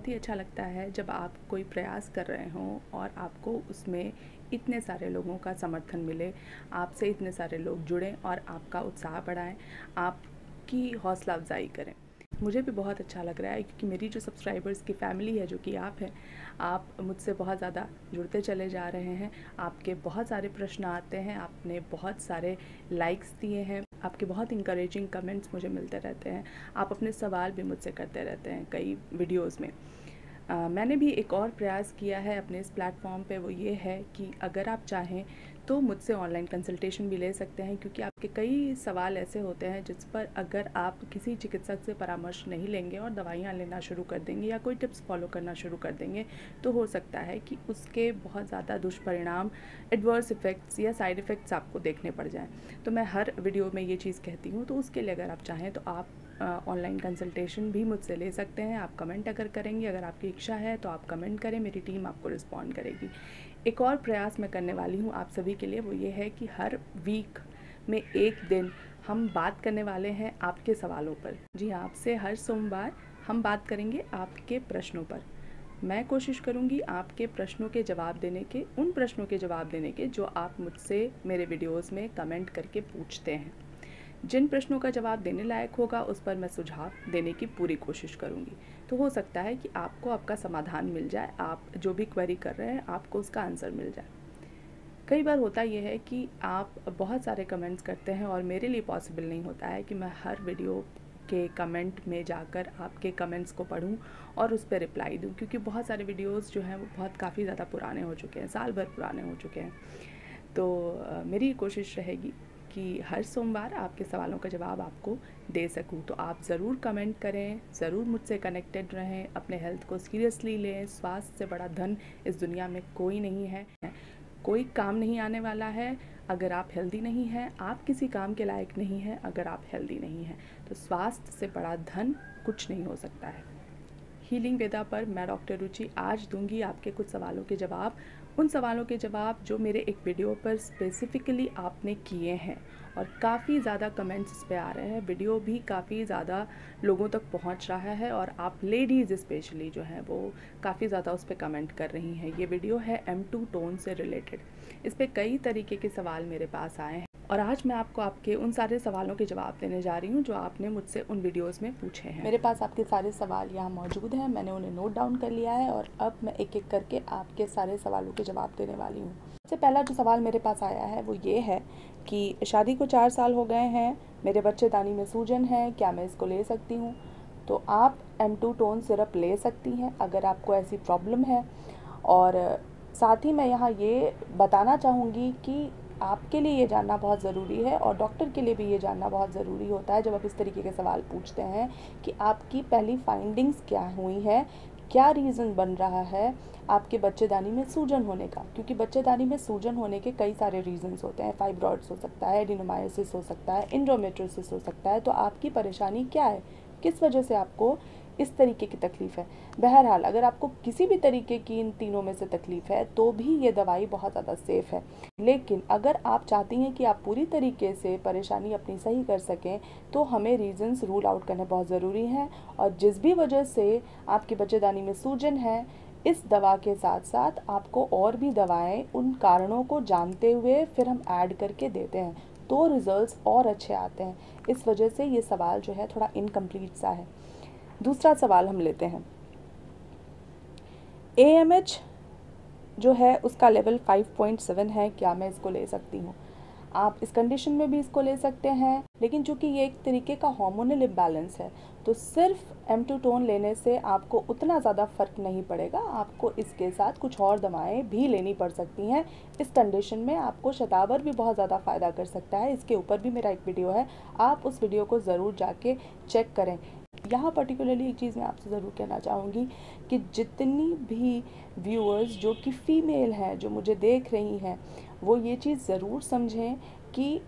बहुत ही अच्छा लगता है जब आप कोई प्रयास कर रहे हों और आपको उसमें इतने सारे लोगों का समर्थन मिले, आपसे इतने सारे लोग जुड़ें और आपका उत्साह बढ़ाएं, आपकी हौसला अफजाई करें। मुझे भी बहुत अच्छा लग रहा है क्योंकि मेरी जो सब्सक्राइबर्स की फ़ैमिली है, जो कि आप हैं, आप मुझसे बहुत ज़्यादा जुड़ते चले जा रहे हैं। आपके बहुत सारे प्रश्न आते हैं, आपने बहुत सारे लाइक्स दिए हैं, आपके बहुत इंकरेजिंग कमेंट्स मुझे मिलते रहते हैं, आप अपने सवाल भी मुझसे करते रहते हैं कई वीडियोज़ में। मैंने भी एक और प्रयास किया है अपने इस प्लेटफॉर्म पे, वो ये है कि अगर आप चाहें तो मुझसे ऑनलाइन कंसल्टेशन भी ले सकते हैं, क्योंकि आपके कई सवाल ऐसे होते हैं जिस पर अगर आप किसी चिकित्सक से परामर्श नहीं लेंगे और दवाइयाँ लेना शुरू कर देंगे या कोई टिप्स फॉलो करना शुरू कर देंगे, तो हो सकता है कि उसके बहुत ज़्यादा दुष्परिणाम, एडवर्स इफ़ेक्ट्स या साइड इफ़ेक्ट्स आपको देखने पड़ जाएँ। तो मैं हर वीडियो में ये चीज़ कहती हूँ, तो उसके लिए अगर आप चाहें तो आप ऑनलाइन कंसल्टेशन भी मुझसे ले सकते हैं। आप कमेंट अगर करेंगे, अगर आपकी इच्छा है तो आप कमेंट करें, मेरी टीम आपको रिस्पॉन्ड करेगी। एक और प्रयास मैं करने वाली हूँ आप सभी के लिए, वो ये है कि हर वीक में एक दिन हम बात करने वाले हैं आपके सवालों पर। जी हाँ, आपसे हर सोमवार हम बात करेंगे आपके प्रश्नों पर। मैं कोशिश करूँगी आपके प्रश्नों के जवाब देने के, उन प्रश्नों के जवाब देने के जो आप मुझसे मेरे वीडियोज़ में कमेंट करके पूछते हैं। जिन प्रश्नों का जवाब देने लायक होगा उस पर मैं सुझाव देने की पूरी कोशिश करूँगी। तो हो सकता है कि आपको आपका समाधान मिल जाए, आप जो भी क्वेरी कर रहे हैं आपको उसका आंसर मिल जाए। कई बार होता ये है कि आप बहुत सारे कमेंट्स करते हैं और मेरे लिए पॉसिबल नहीं होता है कि मैं हर वीडियो के कमेंट में जाकर आपके कमेंट्स को पढूं और उस पर रिप्लाई दूं, क्योंकि बहुत सारे वीडियोस जो हैं वो बहुत काफ़ी ज़्यादा पुराने हो चुके हैं, साल भर पुराने हो चुके हैं। तो मेरी कोशिश रहेगी कि हर सोमवार आपके सवालों का जवाब आपको दे सकूं। तो आप ज़रूर कमेंट करें, ज़रूर मुझसे कनेक्टेड रहें, अपने हेल्थ को सीरियसली लें। स्वास्थ्य से बड़ा धन इस दुनिया में कोई नहीं है, कोई काम नहीं आने वाला है अगर आप हेल्दी नहीं हैं, आप किसी काम के लायक नहीं हैं अगर आप हेल्दी नहीं हैं। तो स्वास्थ्य से बड़ा धन कुछ नहीं हो सकता है। हीलिंग वेदा पर मैं डॉक्टर रुचि आज दूंगी आपके कुछ सवालों के जवाब, उन सवालों के जवाब जो मेरे एक वीडियो पर स्पेसिफ़िकली आपने किए हैं, और काफ़ी ज़्यादा कमेंट्स इस पे आ रहे हैं, वीडियो भी काफ़ी ज़्यादा लोगों तक पहुंच रहा है और आप लेडीज़ स्पेशली जो हैं वो काफ़ी ज़्यादा उस पर कमेंट कर रही हैं। ये वीडियो है M2 टोन से रिलेटेड। इस पर कई तरीके के सवाल मेरे पास आए हैं और आज मैं आपको आपके उन सारे सवालों के जवाब देने जा रही हूँ जो आपने मुझसे उन वीडियोस में पूछे हैं। मेरे पास आपके सारे सवाल यहाँ मौजूद हैं, मैंने उन्हें नोट डाउन कर लिया है और अब मैं एक एक करके आपके सारे सवालों के जवाब देने वाली हूँ। सबसे पहला जो सवाल मेरे पास आया है वो ये है कि शादी को 4 साल हो गए हैं, मेरे बच्चेदानी में सूजन है, क्या मैं इसको ले सकती हूँ? तो आप M2 टोन सिरप ले सकती हैं अगर आपको ऐसी प्रॉब्लम है। और साथ ही मैं यहाँ ये बताना चाहूँगी कि आपके लिए ये जानना बहुत ज़रूरी है और डॉक्टर के लिए भी ये जानना बहुत ज़रूरी होता है जब आप इस तरीके के सवाल पूछते हैं कि आपकी पहली फाइंडिंग्स क्या हुई है, क्या रीज़न बन रहा है आपके बच्चेदानी में सूजन होने का। क्योंकि बच्चेदानी में सूजन होने के कई सारे रीज़न्स होते हैं, फाइब्रॉइड्स हो सकता है, एडिनोमायोसिस हो सकता है, एंडोमेट्रियोसिस हो सकता है। तो आपकी परेशानी क्या है, किस वजह से आपको इस तरीके की तकलीफ़ है। बहरहाल अगर आपको किसी भी तरीके की इन तीनों में से तकलीफ़ है तो भी ये दवाई बहुत ज़्यादा सेफ़ है। लेकिन अगर आप चाहती हैं कि आप पूरी तरीके से परेशानी अपनी सही कर सकें तो हमें रीज़न्स रूल आउट करने बहुत ज़रूरी हैं। और जिस भी वजह से आपकी बच्चेदानी में सूजन है, इस दवा के साथ साथ आपको और भी दवाएं उन कारणों को जानते हुए फिर हम ऐड करके देते हैं, तो रिज़ल्ट्स और अच्छे आते हैं। इस वजह से ये सवाल जो है थोड़ा इनकम्प्लीट सा है। दूसरा सवाल हम लेते हैं। AMH जो है उसका लेवल 5.7 है, क्या मैं इसको ले सकती हूँ? आप इस कंडीशन में भी इसको ले सकते हैं, लेकिन चूंकि ये एक तरीके का हार्मोनल इम्बैलेंस है तो सिर्फ M2 टोन लेने से आपको उतना ज़्यादा फ़र्क नहीं पड़ेगा, आपको इसके साथ कुछ और दवाएं भी लेनी पड़ सकती हैं। इस कंडीशन में आपको शतावर भी बहुत ज़्यादा फ़ायदा कर सकता है, इसके ऊपर भी मेरा एक वीडियो है, आप उस वीडियो को ज़रूर जाके चेक करें। यहाँ पर्टिकुलरली एक चीज़ मैं आपसे ज़रूर कहना चाहूँगी कि जितनी भी व्यूअर्स जो कि फ़ीमेल हैं जो मुझे देख रही हैं, वो ये चीज़ ज़रूर समझें कि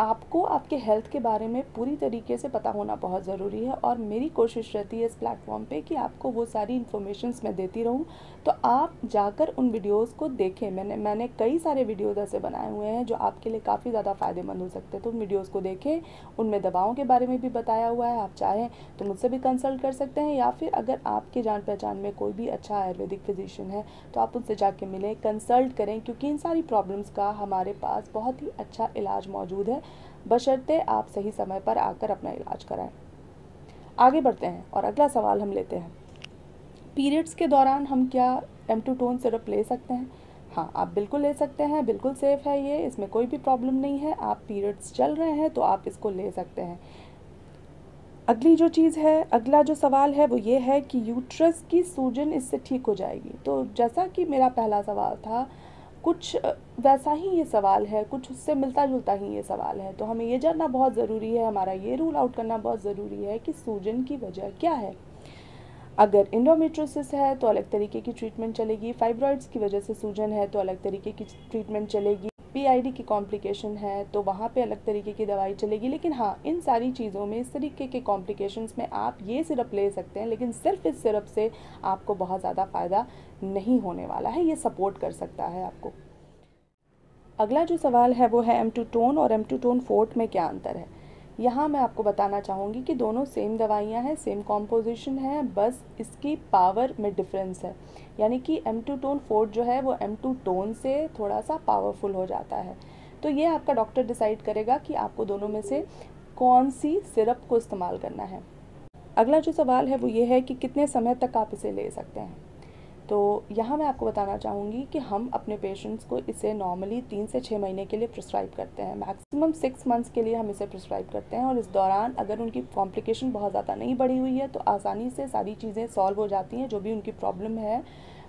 आपको आपके हेल्थ के बारे में पूरी तरीके से पता होना बहुत ज़रूरी है और मेरी कोशिश रहती है इस प्लेटफॉर्म पे कि आपको वो सारी इन्फॉर्मेशंस मैं देती रहूँ। तो आप जाकर उन वीडियोस को देखें। मैंने कई सारे वीडियोस ऐसे बनाए हुए हैं जो आपके लिए काफ़ी ज़्यादा फ़ायदेमंद हो सकते हैं। तो उन वीडियोस को देखें, उनमें दवाओं के बारे में भी बताया हुआ है। आप चाहें तो मुझसे भी कंसल्ट कर सकते हैं, या फिर अगर आपके जान पहचान में कोई भी अच्छा आयुर्वेदिक फिजिशियन है तो आप उनसे जाके मिलें, कंसल्ट करें, क्योंकि इन सारी प्रॉब्लम्स का हमारे पास बहुत ही अच्छा इलाज मौजूद है, बशर्ते आप सही समय पर आकर अपना इलाज कराएं। आगे बढ़ते हैं और अगला सवाल हम लेते हैं, पीरियड्स के दौरान हम क्या एम2टोन सिरप ले सकते हैं? हाँ, आप बिल्कुल ले सकते हैं, बिल्कुल सेफ़ है ये, इसमें कोई भी प्रॉब्लम नहीं है। आप पीरियड्स चल रहे हैं तो आप इसको ले सकते हैं। अगली जो चीज़ है, अगला जो सवाल है वो ये है कि यूट्रस की सूजन इससे ठीक हो जाएगी? तो जैसा कि मेरा पहला सवाल था, कुछ वैसा ही ये सवाल है, कुछ उससे मिलता जुलता ही ये सवाल है। तो हमें ये जानना बहुत ज़रूरी है, हमारा ये रूल आउट करना बहुत ज़रूरी है कि सूजन की वजह क्या है। अगर इंडोमेट्रोसिस है तो अलग तरीके की ट्रीटमेंट चलेगी, फाइब्रॉइड्स की वजह से सूजन है तो अलग तरीके की ट्रीटमेंट चलेगी, पीआईडी की कॉम्प्लिकेशन है तो वहाँ पे अलग तरीके की दवाई चलेगी। लेकिन हाँ, इन सारी चीज़ों में, इस तरीके के कॉम्प्लिकेशंस में आप ये सिरप ले सकते हैं, लेकिन सिर्फ इस सिरप से आपको बहुत ज़्यादा फ़ायदा नहीं होने वाला है, ये सपोर्ट कर सकता है आपको। अगला जो सवाल है वो है एम2टोन और एम2टोन फोर्ट में क्या अंतर है? यहाँ मैं आपको बताना चाहूँगी कि दोनों सेम दवाइयाँ हैं, सेम कॉम्पोजिशन है, बस इसकी पावर में डिफरेंस है। यानी कि एम2टोन फोर्ट जो है वो एम2टोन से थोड़ा सा पावरफुल हो जाता है। तो ये आपका डॉक्टर डिसाइड करेगा कि आपको दोनों में से कौन सी सिरप को इस्तेमाल करना है। अगला जो सवाल है वो ये है कि कितने समय तक आप इसे ले सकते हैं? तो यहाँ मैं आपको बताना चाहूँगी कि हम अपने पेशेंट्स को इसे नॉर्मली 3 से 6 महीने के लिए प्रिस्क्राइब करते हैं, मैक्सिमम 6 मंथ्स के लिए हम इसे प्रिस्क्राइब करते हैं। और इस दौरान अगर उनकी कॉम्प्लिकेशन बहुत ज़्यादा नहीं बढ़ी हुई है तो आसानी से सारी चीज़ें सॉल्व हो जाती हैं, जो भी उनकी प्रॉब्लम है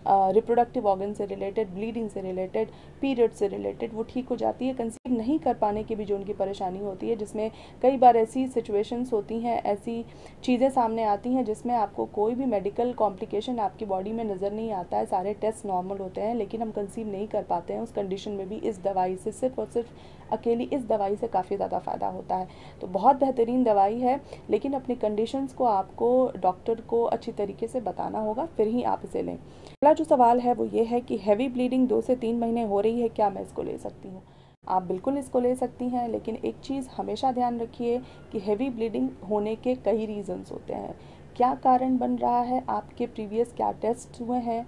रिप्रोडक्टिव ऑर्गन से रिलेटेड, ब्लीडिंग से रिलेटेड, पीरियड से रिलेटेड, वो ठीक हो जाती है। कंसीव नहीं कर पाने की भी जो उनकी परेशानी होती है, जिसमें कई बार ऐसी सिचुएशंस होती हैं, ऐसी चीज़ें सामने आती हैं जिसमें आपको कोई भी मेडिकल कॉम्प्लिकेशन आपकी बॉडी में नज़र नहीं आता है, सारे टेस्ट नॉर्मल होते हैं, लेकिन हम कंसीव नहीं कर पाते हैं, उस कंडीशन में भी इस दवाई से, सिर्फ और सिर्फ अकेली इस दवाई से काफ़ी ज़्यादा फ़ायदा होता है। तो बहुत बेहतरीन दवाई है, लेकिन अपनी कंडीशंस को आपको डॉक्टर को अच्छी तरीके से बताना होगा, फिर ही आप इसे लें। अगला जो सवाल है वो ये है कि हैवी ब्लीडिंग 2 से 3 महीने हो रही है, क्या मैं इसको ले सकती हूँ? आप बिल्कुल इसको ले सकती हैं, लेकिन एक चीज़ हमेशा ध्यान रखिए कि हैवी ब्लीडिंग होने के कई रीज़न्स होते हैं। क्या कारण बन रहा है, आपके प्रीवियस क्या टेस्ट हुए हैं,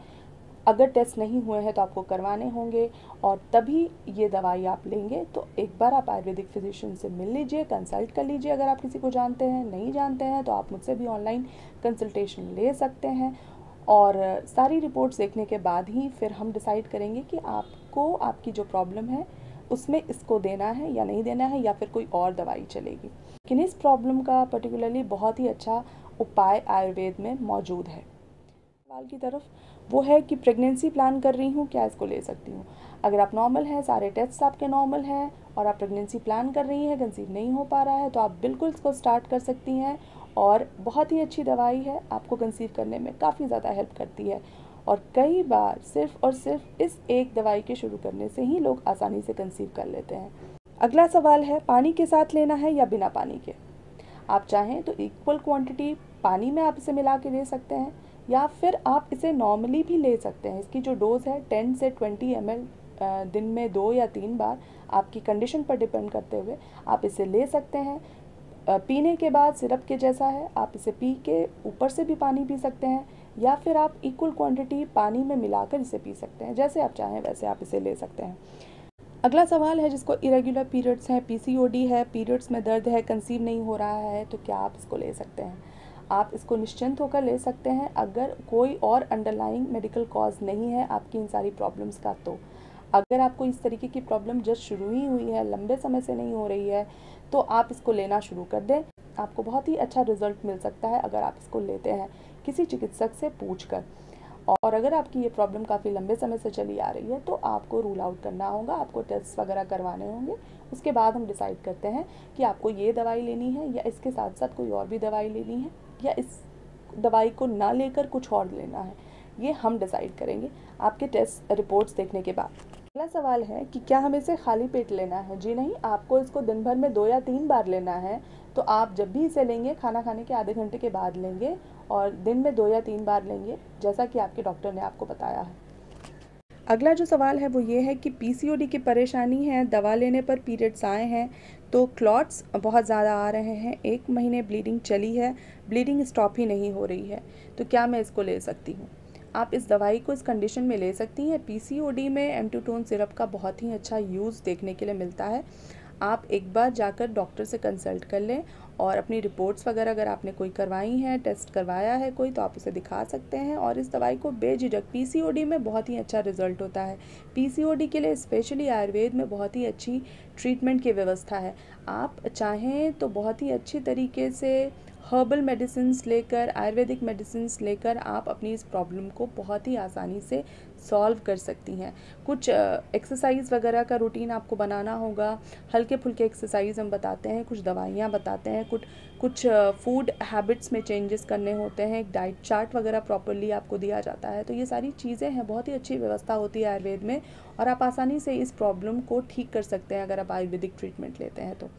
अगर टेस्ट नहीं हुए हैं तो आपको करवाने होंगे, और तभी ये दवाई आप लेंगे। तो एक बार आप आयुर्वेदिक फिजिशियन से मिल लीजिए, कंसल्ट कर लीजिए। अगर आप किसी को जानते हैं, नहीं जानते हैं तो आप मुझसे भी ऑनलाइन कंसल्टेशन ले सकते हैं, और सारी रिपोर्ट्स देखने के बाद ही फिर हम डिसाइड करेंगे कि आपको आपकी जो प्रॉब्लम है उसमें इसको देना है या नहीं देना है, या फिर कोई और दवाई चलेगी। लेकिन इस प्रॉब्लम का पर्टिकुलरली बहुत ही अच्छा उपाय आयुर्वेद में मौजूद है। सवाल की तरफ, वो है कि प्रेगनेंसी प्लान कर रही हूँ, क्या इसको ले सकती हूँ? अगर आप नॉर्मल हैं, सारे टेस्ट आपके नॉर्मल हैं, और आप प्रेगनेंसी प्लान कर रही हैं, कंसीव नहीं हो पा रहा है, तो आप बिल्कुल इसको स्टार्ट कर सकती हैं। और बहुत ही अच्छी दवाई है, आपको कंसीव करने में काफ़ी ज़्यादा हेल्प करती है, और कई बार सिर्फ और सिर्फ इस एक दवाई के शुरू करने से ही लोग आसानी से कंसीव कर लेते हैं। अगला सवाल है, पानी के साथ लेना है या बिना पानी के? आप चाहें तो इक्वल क्वांटिटी पानी में आप इसे मिला के ले सकते हैं, या फिर आप इसे नॉर्मली भी ले सकते हैं। इसकी जो डोज़ है 10 से 20 ml दिन में 2 या 3 बार, आपकी कंडीशन पर डिपेंड करते हुए आप इसे ले सकते हैं। पीने के बाद सिरप के जैसा है, आप इसे पी के ऊपर से भी पानी पी सकते हैं, या फिर आप इक्वल क्वांटिटी पानी में मिलाकर इसे पी सकते हैं। जैसे आप चाहें वैसे आप इसे ले सकते हैं। अगला सवाल है, जिसको इरेगुलर पीरियड्स हैं, पीसीओडी है, पीरियड्स में दर्द है, कंसीव नहीं हो रहा है, तो क्या आप इसको ले सकते हैं? आप इसको निश्चिंत होकर ले सकते हैं, अगर कोई और अंडरलाइंग मेडिकल कॉज नहीं है आपकी इन सारी प्रॉब्लम्स का। तो अगर आपको इस तरीके की प्रॉब्लम जस्ट शुरू ही हुई है, लंबे समय से नहीं हो रही है, तो आप इसको लेना शुरू कर दें। आपको बहुत ही अच्छा रिजल्ट मिल सकता है अगर आप इसको लेते हैं किसी चिकित्सक से पूछकर। और अगर आपकी ये प्रॉब्लम काफ़ी लंबे समय से चली आ रही है तो आपको रूल आउट करना होगा, आपको टेस्ट वगैरह करवाने होंगे। उसके बाद हम डिसाइड करते हैं कि आपको ये दवाई लेनी है, या इसके साथ साथ कोई और भी दवाई लेनी है, या इस दवाई को ना लेकर कुछ और लेना है। ये हम डिसाइड करेंगे आपके टेस्ट रिपोर्ट्स देखने के बाद। अगला सवाल है कि क्या हमें इसे खाली पेट लेना है? जी नहीं, आपको इसको दिन भर में 2 या 3 बार लेना है। तो आप जब भी इसे लेंगे खाना खाने के आधे घंटे के बाद लेंगे और दिन में 2 या 3 बार लेंगे, जैसा कि आपके डॉक्टर ने आपको बताया है। अगला जो सवाल है वो ये है कि पीसीओडी की परेशानी है, दवा लेने पर पीरियड्स आए हैं, तो क्लॉट्स बहुत ज़्यादा आ रहे हैं, 1 महीने ब्लीडिंग चली है, ब्लीडिंग स्टॉप ही नहीं हो रही है, तो क्या मैं इसको ले सकती हूँ? आप इस दवाई को इस कंडीशन में ले सकती हैं। पीसीओडी में एम्टोटोन सिरप का बहुत ही अच्छा यूज़ देखने के लिए मिलता है। आप एक बार जाकर डॉक्टर से कंसल्ट कर लें और अपनी रिपोर्ट्स वगैरह अगर आपने कोई करवाई हैं, टेस्ट करवाया है कोई, तो आप उसे दिखा सकते हैं और इस दवाई को बेझिझक, पीसीओडी में बहुत ही अच्छा रिजल्ट होता है। पीसीओडी के लिए स्पेशली आयुर्वेद में बहुत ही अच्छी ट्रीटमेंट की व्यवस्था है। आप चाहें तो बहुत ही अच्छी तरीके से हर्बल मेडिसिन्स लेकर, आयुर्वेदिक मेडिसिन्स लेकर आप अपनी इस प्रॉब्लम को बहुत ही आसानी से सॉल्व कर सकती हैं। कुछ एक्सरसाइज वगैरह का रूटीन आपको बनाना होगा, हल्के फुल्के एक्सरसाइज हम बताते हैं, कुछ दवाइयाँ बताते हैं, कुछ फूड हैबिट्स में चेंजेस करने होते हैं, एक डाइट चार्ट वगैरह प्रॉपर्ली आपको दिया जाता है। तो ये सारी चीज़ें हैं, बहुत ही अच्छी व्यवस्था होती है आयुर्वेद में और आप आसानी से इस प्रॉब्लम को ठीक कर सकते हैं अगर आप आयुर्वेदिक ट्रीटमेंट लेते हैं तो।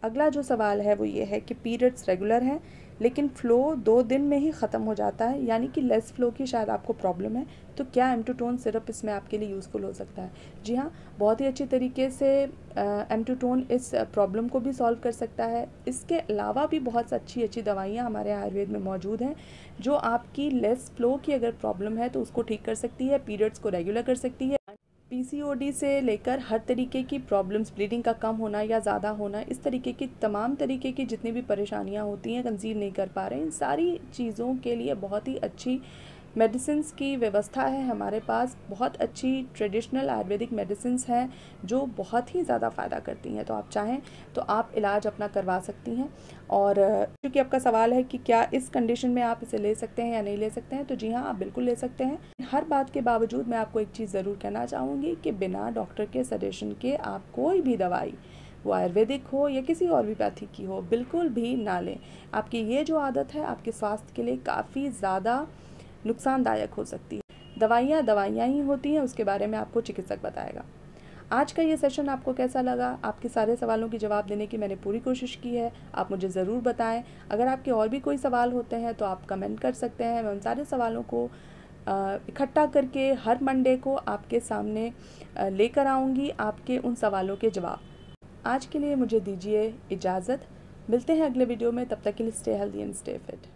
अगला जो सवाल है वो ये है कि पीरियड्स रेगुलर हैं लेकिन फ़्लो 2 दिन में ही ख़त्म हो जाता है, यानी कि लेस फ़्लो की शायद आपको प्रॉब्लम है, तो क्या एम्टोटोन सिरप इसमें आपके लिए यूज़फुल हो सकता है? जी हाँ, बहुत ही अच्छी तरीके से एम्टोटोन इस प्रॉब्लम को भी सॉल्व कर सकता है। इसके अलावा भी बहुत अच्छी अच्छी दवाइयाँ हमारे आयुर्वेद में मौजूद हैं जो आपकी लेस फ़्लो की अगर प्रॉब्लम है तो उसको ठीक कर सकती है, पीरियड्स को रेगुलर कर सकती है। पीसीओडी से लेकर हर तरीके की प्रॉब्लम्स, ब्लीडिंग का कम होना या ज़्यादा होना, इस तरीके की तमाम तरीके की जितनी भी परेशानियां होती हैं, कंसीव नहीं कर पा रहे हैं, इन सारी चीज़ों के लिए बहुत ही अच्छी मेडिसिन्स की व्यवस्था है हमारे पास। बहुत अच्छी ट्रेडिशनल आयुर्वेदिक मेडिसिन्स हैं जो बहुत ही ज़्यादा फ़ायदा करती हैं। तो आप चाहें तो आप इलाज अपना करवा सकती हैं। और क्योंकि आपका सवाल है कि क्या इस कंडीशन में आप इसे ले सकते हैं या नहीं ले सकते हैं, तो जी हाँ, आप बिल्कुल ले सकते हैं। हर बात के बावजूद मैं आपको एक चीज़ ज़रूर कहना चाहूँगी कि बिना डॉक्टर के सजेशन के आप कोई भी दवाई, वो आयुर्वेदिक हो या किसी और भी पैथी की हो, बिल्कुल भी ना लें। आपकी ये जो आदत है आपके स्वास्थ्य के लिए काफ़ी ज़्यादा नुकसानदायक हो सकती है। दवाइयाँ दवाइयाँ ही होती हैं, उसके बारे में आपको चिकित्सक बताएगा। आज का ये सेशन आपको कैसा लगा? आपके सारे सवालों के जवाब देने की मैंने पूरी कोशिश की है। आप मुझे ज़रूर बताएं। अगर आपके और भी कोई सवाल होते हैं तो आप कमेंट कर सकते हैं। मैं उन सारे सवालों को इकट्ठा करके हर मंडे को आपके सामने लेकर आऊँगी आपके उन सवालों के जवाब। आज के लिए मुझे दीजिए इजाज़त। मिलते हैं अगले वीडियो में, तब तक के लिए stay healthy and stay fit.